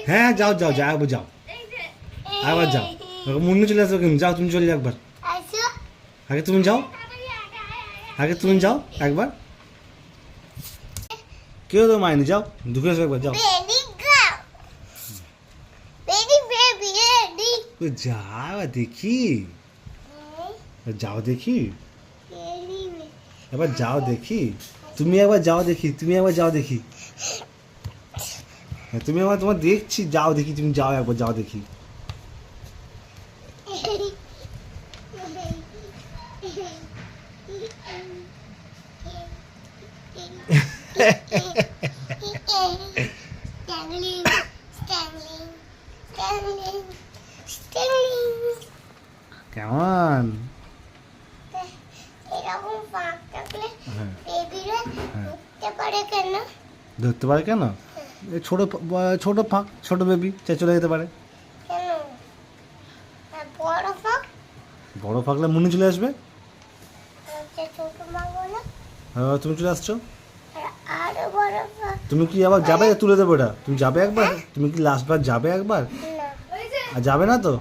হ্যাঁ যাও যাও যাও আবার যাও, আবার যাও। মুন্নু চলে আসবে কিন্তু, যাও তুমি চলে যাও একবার। আগে তুমি যাও, আগে তুমি যাও একবার। কেউ তো মাইনি, যাও দুঃখে আসবে একবার, যাও। যাও দেখি, যাও দেখি, এবার যাও দেখি। তুমি একবার যাও দেখি, তুমি একবার যাও দেখি। হ্যাঁ তুমি একবার, তোমার দেখছি, যাও দেখি, তুমি যাও একবার, যাও দেখি। কেমন? ধরতে পারে কেন? এই ছোট ছোট ফাঁক, ছোট বেবি চাই চলে যেতে পারে। বড় ফাঁকলে মুন্নি চলে আসবে। তুমি চলে আসছো, তুমি কি আবার যাবে? তুলে দেবো এটা, তুমি যাবে একবার, তুমি কি লাস্ট বার যাবে একবার? আর যাবে না তো?